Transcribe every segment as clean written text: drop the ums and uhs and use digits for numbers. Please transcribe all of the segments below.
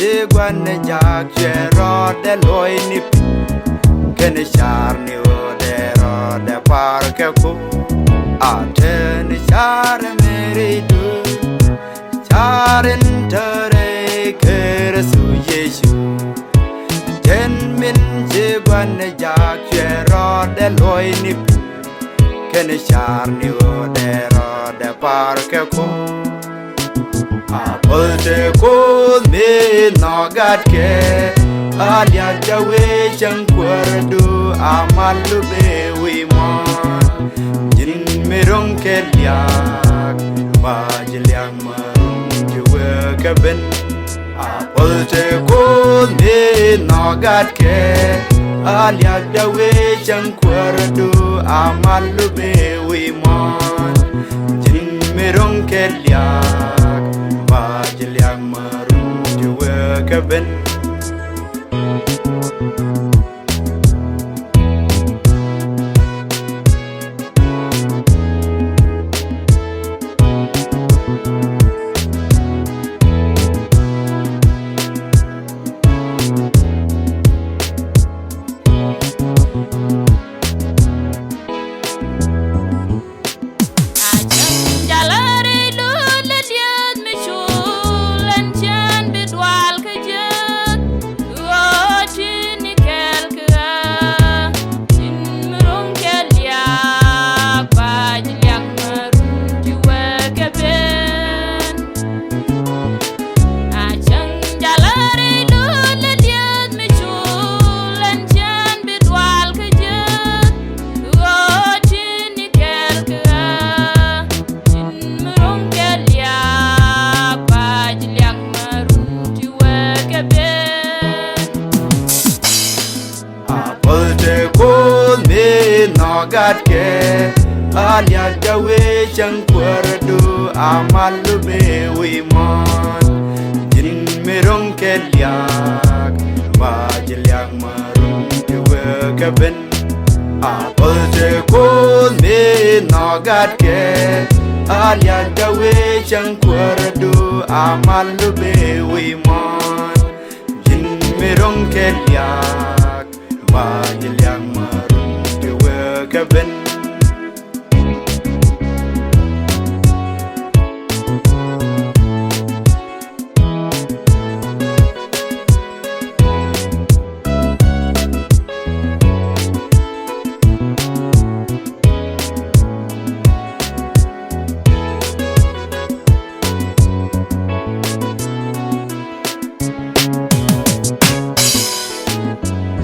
Nyaguandong Chuol de loy ni Ken char ni odero de parke ko Aten char rɛydun Charin tere keresu Yesu Ten min Nyaguandong Chuol de loy ni Ken char ni odero de parke ko Apolte ko me nogat ke Adia jawe changkwardu amalu be wimon Jin merong keliak Bajiliang marung juwe keben Apolte ko me nogat ke Adia jawe changkwardu amalu be wimon Jin merong keliak Bajiliang marung juwe keben Nogat ke alia jawe changkwardu amalu be wimon Jin merong keliak Bajiliang marung juwe keben Apolte ko me nogat ke alia jawe changkwardu amalu be wimon Jin merong keliak Bajiliang marung keben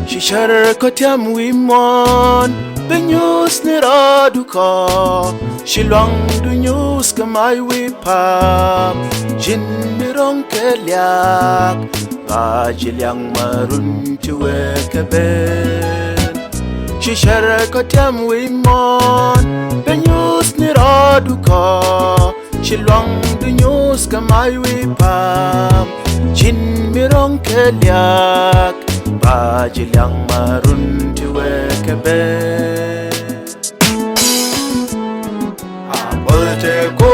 Shishar kotiam wimon Benyus ni raduka Shilwang dunyus kamay wipap Jin mirong keliak Bajiliang marun juwe keben Shishar kotiam wimon Benyus ni raduka Shilwang dunyus kamay wipap Jin mirong keliak Bajiliang marun juwe keben Apolte ko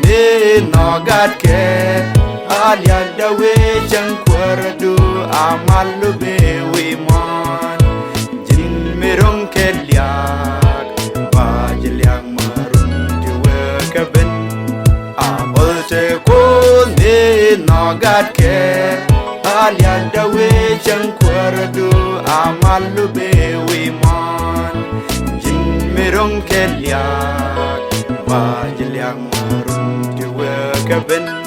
me nogat ke Alia jawe changkwardu amalu be wimon Jin merong keliak Bajiliang marun juwe keben Apolte ko me nogat ke Alia jawe changkwardu amalu be wimon Jin merong keliak Bajiliang marung juwe keben